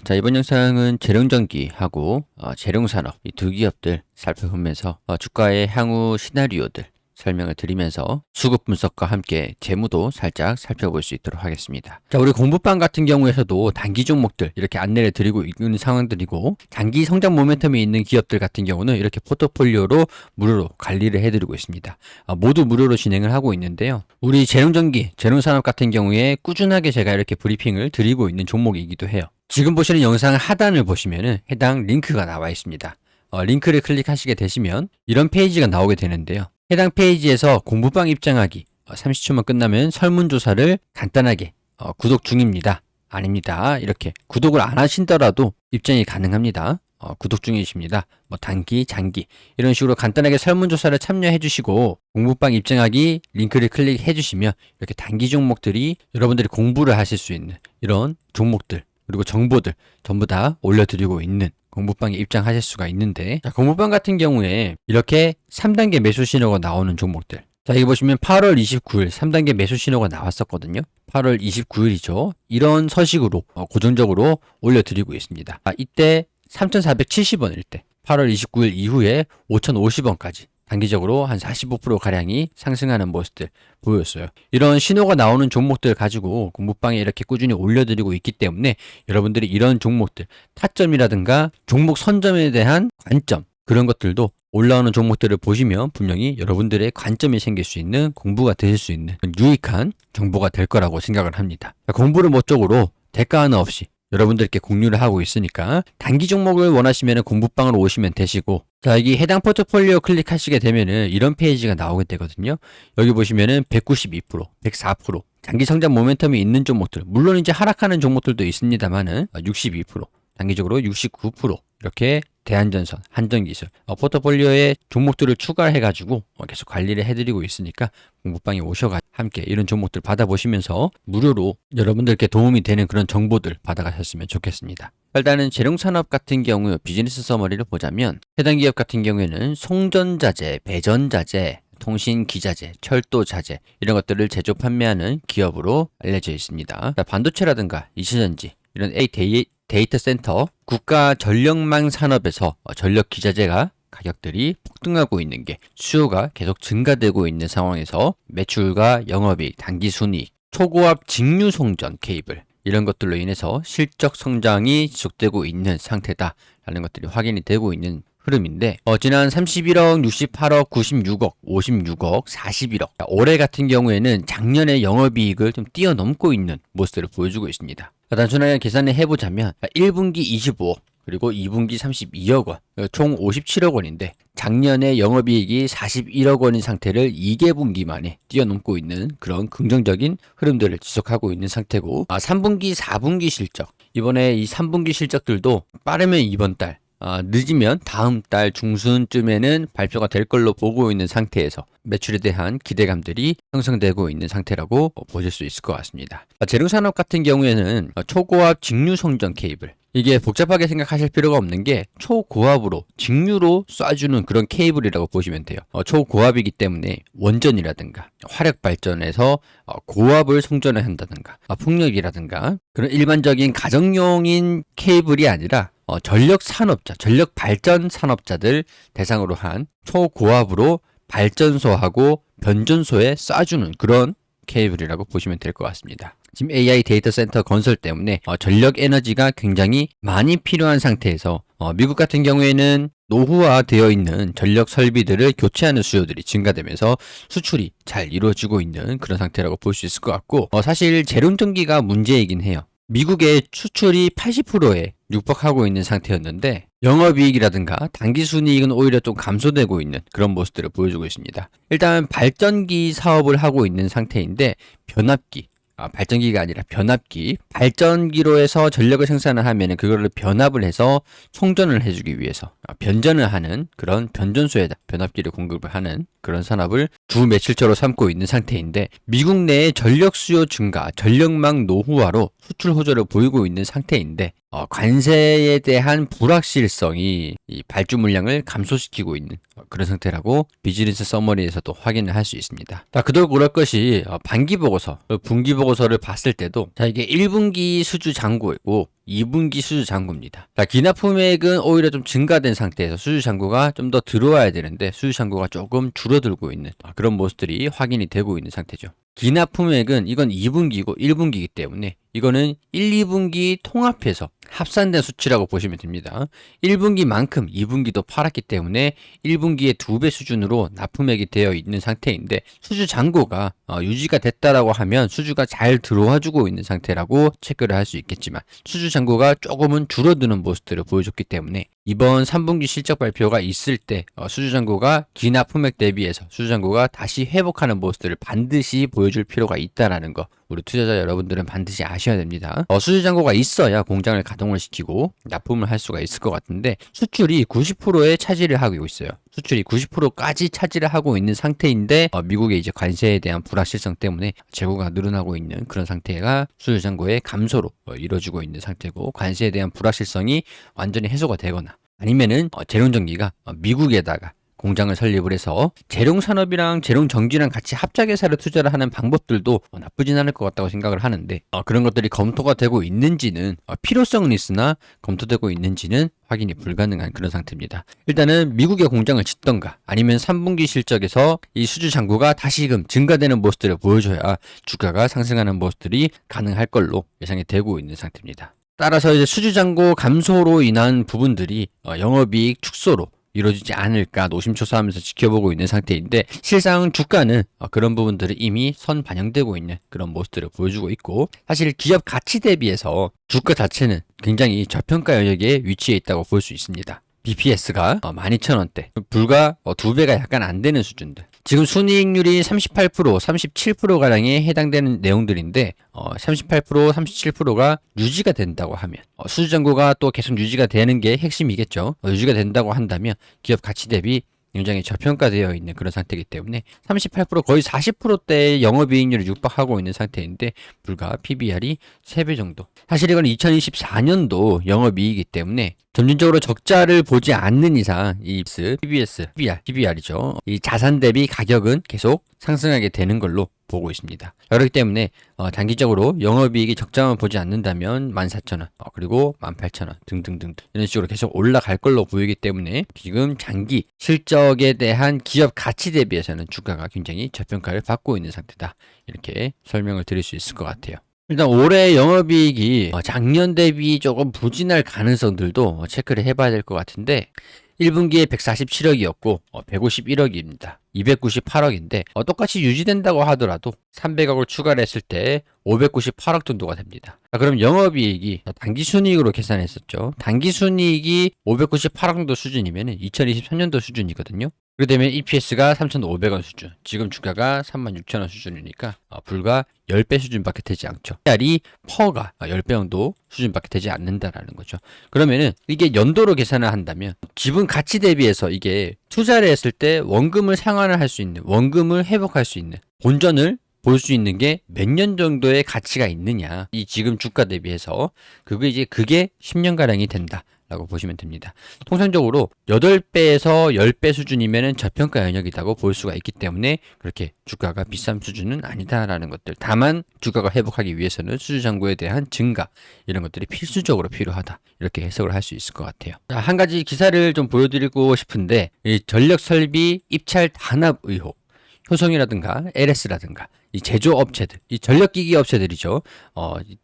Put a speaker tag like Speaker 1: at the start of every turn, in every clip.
Speaker 1: 자, 이번 영상은 재룡전기하고 재룡산업 이 두 기업들 살펴보면서 주가의 향후 시나리오들 설명을 드리면서 수급 분석과 함께 재무도 살짝 살펴볼 수 있도록 하겠습니다. 자, 우리 공부방 같은 경우에서도 단기 종목들 이렇게 안내를 드리고 있는 상황들이고, 장기 성장 모멘텀이 있는 기업들 같은 경우는 이렇게 포트폴리오로 무료로 관리를 해드리고 있습니다. 모두 무료로 진행을 하고 있는데요. 우리 재룡전기, 재룡산업 같은 경우에 꾸준하게 제가 이렇게 브리핑을 드리고 있는 종목이기도 해요. 지금 보시는 영상 하단을 보시면은 해당 링크가 나와 있습니다. 링크를 클릭하시게 되시면 이런 페이지가 나오게 되는데요. 해당 페이지에서 공부방 입장하기 30초만 끝나면 설문조사를 간단하게 구독 중입니다. 아닙니다. 이렇게 구독을 안 하신더라도 입장이 가능합니다. 구독 중이십니다. 단기, 장기 이런 식으로 간단하게 설문조사를 참여해 주시고 공부방 입장하기 링크를 클릭해 주시면 이렇게 단기 종목들이 여러분들이 공부를 하실 수 있는 이런 종목들 그리고 정보들 전부 다 올려드리고 있는 공부방에 입장하실 수가 있는데, 자, 공부방 같은 경우에 이렇게 3단계 매수 신호가 나오는 종목들. 자, 여기 보시면 8월 29일 3단계 매수 신호가 나왔었거든요. 8월 29일이죠. 이런 서식으로 고정적으로 올려드리고 있습니다. 이때 3,470원일 때 8월 29일 이후에 5,050원까지 단기적으로 한 45%가량이 상승하는 모습들 보였어요. 이런 신호가 나오는 종목들 가지고 공부방에 이렇게 꾸준히 올려드리고 있기 때문에 여러분들이 이런 종목들, 타점이라든가 종목 선점에 대한 관점, 그런 것들도 올라오는 종목들을 보시면 분명히 여러분들의 관점이 생길 수 있는, 공부가 되실 수 있는 유익한 정보가 될 거라고 생각을 합니다. 공부를 목적으로 대가 하나 없이 여러분들께 공유를 하고 있으니까 단기 종목을 원하시면 공부방으로 오시면 되시고, 자, 여기 해당 포트폴리오 클릭하시게 되면은 이런 페이지가 나오게 되거든요. 여기 보시면은 192%, 104%, 장기 성장 모멘텀이 있는 종목들, 물론 이제 하락하는 종목들도 있습니다만은 62%, 단기적으로 69% 이렇게 대한전선, 한전기술 포트폴리오에 종목들을 추가해가지고 계속 관리를 해드리고 있으니까 공부방에 오셔가지고 함께 이런 종목들 받아보시면서 무료로 여러분들께 도움이 되는 그런 정보들 받아가셨으면 좋겠습니다. 일단은 재룡산업 같은 경우 비즈니스 서머리를 보자면 해당 기업 같은 경우에는 송전자재, 배전자재, 통신기자재, 철도자재 이런 것들을 제조 판매하는 기업으로 알려져 있습니다. 반도체라든가 이시전지 이런 데이터 센터, 국가 전력망 산업에서 전력 기자재가 가격들이 폭등하고 있는 게 수요가 계속 증가되고 있는 상황에서 매출과 영업이익, 단기순이익, 초고압 직류송전 케이블 이런 것들로 인해서 실적 성장이 지속되고 있는 상태다라는 것들이 확인이 되고 있는 흐름인데, 지난 31억, 68억, 96억, 56억, 41억 올해 같은 경우에는 작년의 영업이익을 좀 뛰어넘고 있는 모습들을 보여주고 있습니다. 단순하게 계산을 해보자면 1분기 25억 그리고 2분기 32억 원, 총 57억 원인데 작년에 영업이익이 41억 원인 상태를 2개분기 만에 뛰어넘고 있는 그런 긍정적인 흐름들을 지속하고 있는 상태고, 3분기, 4분기 실적, 이번에 이 3분기 실적들도 빠르면 이번 달, 늦으면 다음 달 중순쯤에는 발표가 될 걸로 보고 있는 상태에서 매출에 대한 기대감들이 형성되고 있는 상태라고 보실 수 있을 것 같습니다. 재룡산업 같은 경우에는 초고압 직류송전 케이블, 이게 복잡하게 생각하실 필요가 없는 게 초고압으로 직류로 쏴주는 그런 케이블이라고 보시면 돼요. 초고압이기 때문에 원전이라든가 화력 발전에서 고압을 송전을 한다든가 풍력이라든가 그런 일반적인 가정용인 케이블이 아니라 전력 산업자, 전력 발전 산업자들 대상으로 한 초고압으로 발전소하고 변전소에 쏴주는 그런 케이블이라고 보시면 될 것 같습니다. 지금 AI 데이터 센터 건설 때문에 전력 에너지가 굉장히 많이 필요한 상태에서 미국 같은 경우에는 노후화되어 있는 전력 설비들을 교체하는 수요들이 증가되면서 수출이 잘 이루어지고 있는 그런 상태라고 볼 수 있을 것 같고, 사실 재룡전기가 문제이긴 해요. 미국의 수출이 80%에 육박하고 있는 상태였는데 영업이익이라든가 단기순이익은 오히려 좀 감소되고 있는 그런 모습들을 보여주고 있습니다. 일단 발전기 사업을 하고 있는 상태인데 변압기, 발전기가 아니라 변압기, 발전기로 해서 전력을 생산을 하면 그거를 변압을 해서 송전을 해주기 위해서 변전을 하는 그런 변전소에다 변압기를 공급을 하는 그런 산업을 주 매출처로 삼고 있는 상태인데, 미국 내의 전력 수요 증가, 전력망 노후화로 수출 호조를 보이고 있는 상태인데 관세에 대한 불확실성이 이 발주 물량을 감소시키고 있는 그런 상태라고 비즈니스 서머리에서도 확인을 할 수 있습니다. 자, 그들 그럴 것이 반기 보고서, 분기 보고서를 봤을 때도 자, 이게 1분기 수주 잔고이고 2분기 수주 잔고입니다. 자, 기납품액은 오히려 좀 증가된 상태에서 수주 잔고가 좀 더 들어와야 되는데 수주 잔고가 조금 줄어들고 있는 그런 모습들이 확인이 되고 있는 상태죠. 기납품액은 이건 2분기고 1분기이기 때문에 이거는 1, 2분기 통합해서 합산된 수치라고 보시면 됩니다. 1분기만큼 2분기도 팔았기 때문에 1분기의 2배 수준으로 납품액이 되어 있는 상태인데 수주 잔고가 유지가 됐다라고 하면 수주가 잘 들어와주고 있는 상태라고 체크를 할 수 있겠지만 수주 잔고가 조금은 줄어드는 모습들을 보여줬기 때문에 이번 3분기 실적 발표가 있을 때 수주 잔고가 기납품액 대비해서 수주 잔고가 다시 회복하는 모습들을 반드시 보여줄 필요가 있다라는 거 우리 투자자 여러분들은 반드시 아셔야 됩니다. 수주 잔고가 있어야 공장을 가동을 시키고 납품을 할 수가 있을 것 같은데 수출이 90%의 차지를 하고 있어요. 수출이 90%까지 차지를 하고 있는 상태인데 미국의 이제 관세에 대한 불확실성 때문에 재고가 늘어나고 있는 그런 상태가 수주 잔고의 감소로 이루어지고 있는 상태고 관세에 대한 불확실성이 완전히 해소가 되거나 아니면은 재룡전기가 미국에다가 공장을 설립을 해서 재룡산업이랑 재룡전기랑 같이 합작회사를 투자를 하는 방법들도 나쁘진 않을 것 같다고 생각을 하는데 그런 것들이 검토가 되고 있는지는 필요성은 있으나 검토되고 있는지는 확인이 불가능한 그런 상태입니다. 일단은 미국의 공장을 짓던가 아니면 3분기 실적에서 이 수주 잔고가 다시금 증가되는 모습들을 보여줘야 주가가 상승하는 모습들이 가능할 걸로 예상이 되고 있는 상태입니다. 따라서 이제 수주 잔고 감소로 인한 부분들이 영업이익 축소로 이루어지지 않을까 노심초사하면서 지켜보고 있는 상태인데 실상 주가는 그런 부분들이 이미 선 반영되고 있는 그런 모습들을 보여주고 있고 사실 기업 가치 대비해서 주가 자체는 굉장히 저평가 영역에 위치해 있다고 볼 수 있습니다. BPS가 12,000원대 불과 2배가 약간 안 되는 수준들 지금 순이익률이 38%, 37%가량에 해당되는 내용들인데 38%, 37%가 유지가 된다고 하면 수주 잔고가 또 계속 유지가 되는 게 핵심이겠죠. 유지가 된다고 한다면 기업 가치 대비 굉장히 저평가되어 있는 그런 상태이기 때문에 38% 거의 40%대의 영업이익률을 육박하고 있는 상태인데 불과 PBR이 3배 정도. 사실 이건 2024년도 영업이익이기 때문에 점진적으로 적자를 보지 않는 이상 이 PBS, PBR이죠. 이 자산 대비 가격은 계속 상승하게 되는 걸로 보고 있습니다. 그렇기 때문에 단기적으로 영업이익이 적자만 보지 않는다면 14,000원 그리고 18,000원 등등등 이런 식으로 계속 올라갈 걸로 보이기 때문에 지금 장기 실적에 대한 기업 가치 대비해서는 주가가 굉장히 저평가를 받고 있는 상태다. 이렇게 설명을 드릴 수 있을 것 같아요. 일단 올해 영업이익이 작년 대비 조금 부진할 가능성들도 체크를 해봐야 될 것 같은데 1분기에 147억이었고 151억입니다. 298억인데 똑같이 유지된다고 하더라도 300억을 추가를 했을 때 598억 정도가 됩니다. 그럼 영업이익이 당기순이익으로 계산했었죠. 당기순이익이 598억 정도 수준이면 2023년도 수준이거든요. 그렇게 되면 EPS가 3,500원 수준, 지금 주가가 36,000원 수준이니까 불과 10배 수준밖에 되지 않죠. PR이 퍼가 10배 정도 수준밖에 되지 않는다라는 거죠. 그러면은 이게 연도로 계산을 한다면 지분 가치 대비해서 이게 투자를 했을 때 원금을 상환을 할 수 있는, 원금을 회복할 수 있는, 본전을 볼 수 있는 게 몇 년 정도의 가치가 있느냐, 이 지금 주가 대비해서 그게 10년가량이 된다 라고 보시면 됩니다. 통상적으로 8배에서 10배 수준이면 저평가 영역이라고 볼 수가 있기 때문에 그렇게 주가가 비싼 수준은 아니다라는 것들. 다만 주가가 회복하기 위해서는 수주잔고에 대한 증가 이런 것들이 필수적으로 필요하다. 이렇게 해석을 할 수 있을 것 같아요. 자, 한 가지 기사를 좀 보여드리고 싶은데 이 전력설비 입찰 단합 의혹. 효성이라든가 LS라든가 이 제조업체들, 이 전력기기 업체들이죠.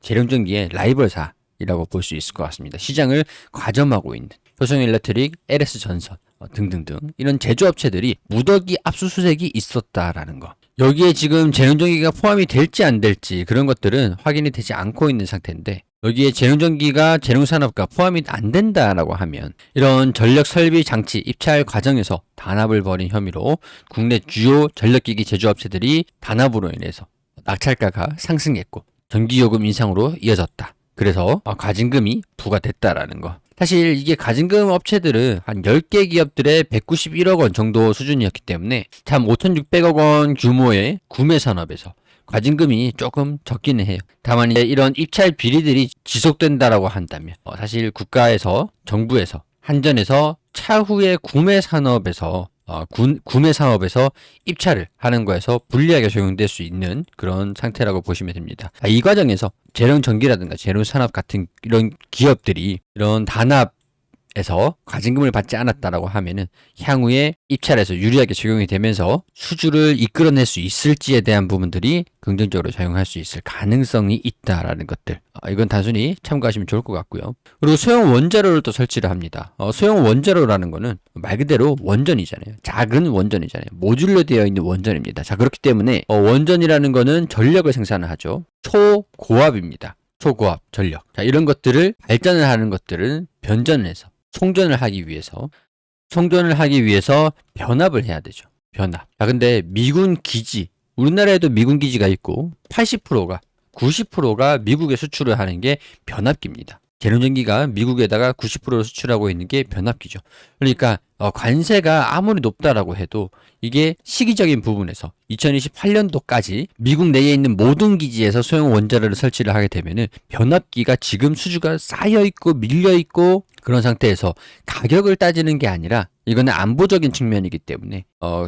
Speaker 1: 재룡전기의 라이벌사 이라고 볼 수 있을 것 같습니다. 시장을 과점하고 있는 효성일렉트릭, LS전선 등등등 이런 제조업체들이 무더기 압수수색이 있었다라는 거. 여기에 지금 재룡전기가 포함이 될지 안 될지 그런 것들은 확인이 되지 않고 있는 상태인데 여기에 재룡전기가 재룡산업과 포함이 안 된다라고 하면 이런 전력설비 장치 입찰 과정에서 단합을 벌인 혐의로 국내 주요 전력기기 제조업체들이 단합으로 인해서 낙찰가가 상승했고 전기요금 인상으로 이어졌다. 그래서 과징금이 부과됐다라는 거. 사실 이게 과징금 업체들은 한 10개 기업들의 191억 원 정도 수준이었기 때문에 참 5,600억 원 규모의 구매 산업에서 과징금이 조금 적기는 해요. 다만 이제 이런 입찰 비리들이 지속된다라고 한다면 사실 국가에서 정부에서 한전에서 차후에 구매 산업에서 구매 사업에서 입찰을 하는 거에서 불리하게 적용될 수 있는 그런 상태라고 보시면 됩니다. 이 과정에서 재룡전기라든가 재룡산업 같은 이런 기업들이 이런 단합에서 과징금을 받지 않았다라고 하면은 향후에 입찰에서 유리하게 적용이 되면서 수주를 이끌어낼 수 있을지에 대한 부분들이 긍정적으로 작용할 수 있을 가능성이 있다라는 것들. 이건 단순히 참고하시면 좋을 것 같고요. 그리고 소형 원자로를 또 설치를 합니다. 소형 원자로라는 거는 말 그대로 원전이잖아요. 작은 원전이잖아요. 모듈로 되어 있는 원전입니다. 자, 그렇기 때문에 원전이라는 거는 전력을 생산을 하죠. 초고압입니다. 초고압 전력. 자, 이런 것들을 발전을 하는 것들은 변전을 해서 송전을 하기 위해서 변압을 해야 되죠. 변압. 자, 근데 미군 기지, 우리나라에도 미군 기지가 있고 80%가 90%가 미국에 수출을 하는 게 변압기입니다. 재룡전기가 미국에다가 90%를 수출하고 있는 게 변압기죠. 그러니까 관세가 아무리 높다라고 해도 이게 시기적인 부분에서 2028년도까지 미국 내에 있는 모든 기지에서 소형 원자로를 설치를 하게 되면은 변압기가 지금 수주가 쌓여 있고 밀려 있고 그런 상태에서 가격을 따지는 게 아니라 이거는 안보적인 측면이기 때문에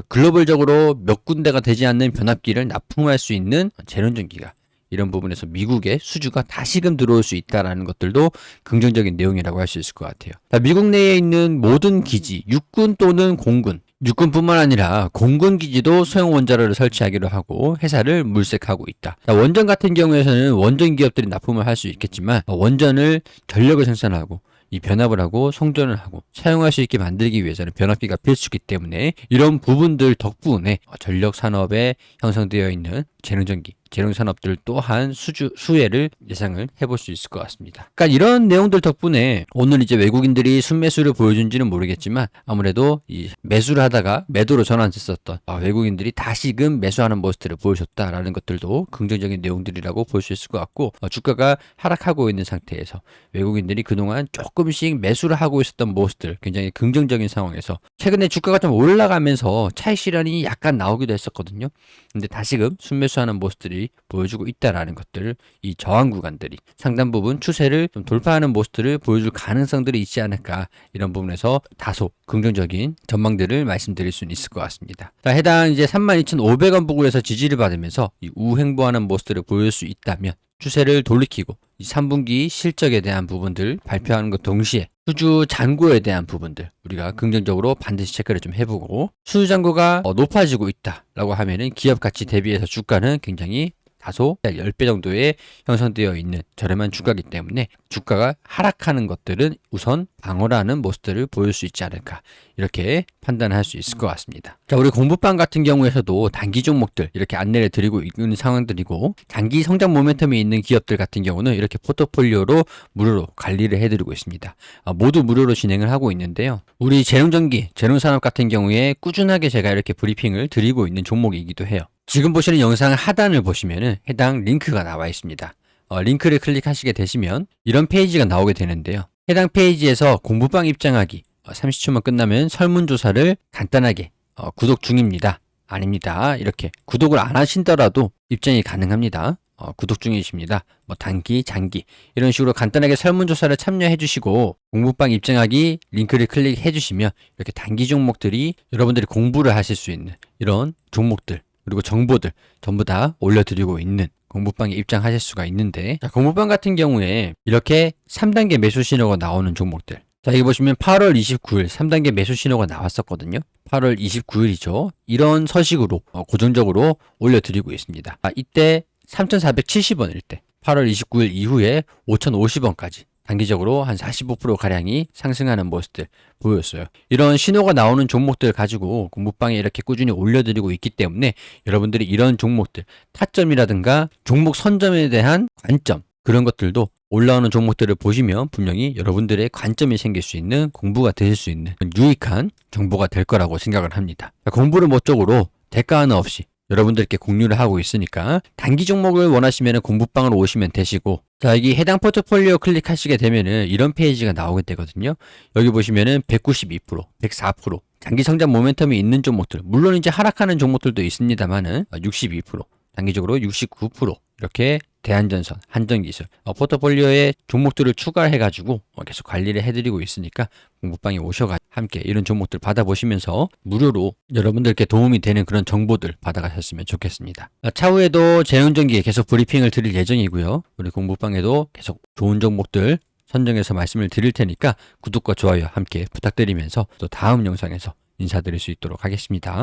Speaker 1: 글로벌적으로 몇 군데가 되지 않는 변압기를 납품할 수 있는 재룡전기가 이런 부분에서 미국의 수주가 다시금 들어올 수 있다는 것들도 긍정적인 내용이라고 할 수 있을 것 같아요. 미국 내에 있는 모든 기지, 육군 또는 공군, 육군뿐만 아니라 공군 기지도 소형 원자로를 설치하기로 하고 회사를 물색하고 있다. 원전 같은 경우에는 원전 기업들이 납품을 할 수 있겠지만 원전을 전력을 생산하고 이 변압을 하고 송전을 하고 사용할 수 있게 만들기 위해서는 변압기가 필수이기 때문에 이런 부분들 덕분에 전력 산업에 형성되어 있는 재룡전기, 재룡산업들 또한 수혜를 예상을 해볼 수 있을 것 같습니다. 그러니까 이런 내용들 덕분에 오늘 이제 외국인들이 순매수를 보여준지는 모르겠지만 아무래도 이 매수를 하다가 매도로 전환했었던 외국인들이 다시금 매수하는 모습들을 보여줬다라는 것들도 긍정적인 내용들이라고 볼 수 있을 것 같고 주가가 하락하고 있는 상태에서 외국인들이 그동안 조금씩 매수를 하고 있었던 모습들 굉장히 긍정적인 상황에서 최근에 주가가 좀 올라가면서 차익 실현이 약간 나오기도 했었거든요. 근데 다시금 순매수하는 모습들이 보여주고 있다라는 것들, 이 저항 구간들이 상당 부분 추세를 좀 돌파하는 모습들을 보여줄 가능성들이 있지 않을까 이런 부분에서 다소 긍정적인 전망들을 말씀드릴 수는 있을 것 같습니다. 자, 해당 이제 32,500원 부근에서 지지를 받으면서 이 우행보하는 모습들을 보여줄 수 있다면 추세를 돌이키고 이 3분기 실적에 대한 부분들 발표하는 것 동시에 수주 잔고에 대한 부분들 우리가 긍정적으로 반드시 체크를 좀 해보고 수주 잔고가 높아지고 있다라고 하면은 기업 가치 대비해서 주가는 굉장히 다소 10배 정도의 형성되어 있는 저렴한 주가이기 때문에 주가가 하락하는 것들은 우선 방어를 하는 모습들을 보일 수 있지 않을까 이렇게 판단할 수 있을 것 같습니다. 자, 우리 공부방 같은 경우에서도 단기 종목들 이렇게 안내를 드리고 있는 상황들이고 장기 성장 모멘텀이 있는 기업들 같은 경우는 이렇게 포트폴리오로 무료로 관리를 해드리고 있습니다. 모두 무료로 진행을 하고 있는데요. 우리 재룡전기, 재룡산업 같은 경우에 꾸준하게 제가 이렇게 브리핑을 드리고 있는 종목이기도 해요. 지금 보시는 영상 하단을 보시면은 해당 링크가 나와 있습니다. 링크를 클릭하시게 되시면 이런 페이지가 나오게 되는데요. 해당 페이지에서 공부방 입장하기 30초만 끝나면 설문조사를 간단하게 구독 중입니다. 아닙니다. 이렇게 구독을 안 하신더라도 입장이 가능합니다. 구독 중이십니다. 단기, 장기 이런 식으로 간단하게 설문조사를 참여해 주시고 공부방 입장하기 링크를 클릭해 주시면 이렇게 단기 종목들이 여러분들이 공부를 하실 수 있는 이런 종목들 그리고 정보들 전부 다 올려드리고 있는 공부방에 입장하실 수가 있는데 자, 공부방 같은 경우에 이렇게 3단계 매수 신호가 나오는 종목들 자, 여기 보시면 8월 29일 3단계 매수 신호가 나왔었거든요. 8월 29일이죠. 이런 서식으로 고정적으로 올려드리고 있습니다. 이때 3,470원일 때 8월 29일 이후에 5,050원까지 단기적으로 한 45%가량이 상승하는 모습들 보였어요. 이런 신호가 나오는 종목들 가지고 공부방에 이렇게 꾸준히 올려드리고 있기 때문에 여러분들이 이런 종목들 타점이라든가 종목 선점에 대한 관점 그런 것들도 올라오는 종목들을 보시면 분명히 여러분들의 관점이 생길 수 있는 공부가 되실 수 있는 유익한 정보가 될 거라고 생각을 합니다. 공부를 목적으로 대가 하나 없이 여러분들께 공유를 하고 있으니까 단기 종목을 원하시면 공부방으로 오시면 되시고 자, 여기 해당 포트폴리오 클릭하시게 되면은 이런 페이지가 나오게 되거든요. 여기 보시면은 192%, 104% 장기 성장 모멘텀이 있는 종목들 물론 이제 하락하는 종목들도 있습니다만은 62% 단기적으로 69% 이렇게 대한전선, 한전기술, 포트폴리오에 종목들을 추가해가지고 계속 관리를 해드리고 있으니까 공부방에 오셔가지고 함께 이런 종목들 받아보시면서 무료로 여러분들께 도움이 되는 그런 정보들 받아가셨으면 좋겠습니다. 차후에도 재운전기에 계속 브리핑을 드릴 예정이고요. 우리 공부방에도 계속 좋은 종목들 선정해서 말씀을 드릴 테니까 구독과 좋아요 함께 부탁드리면서 또 다음 영상에서 인사드릴 수 있도록 하겠습니다.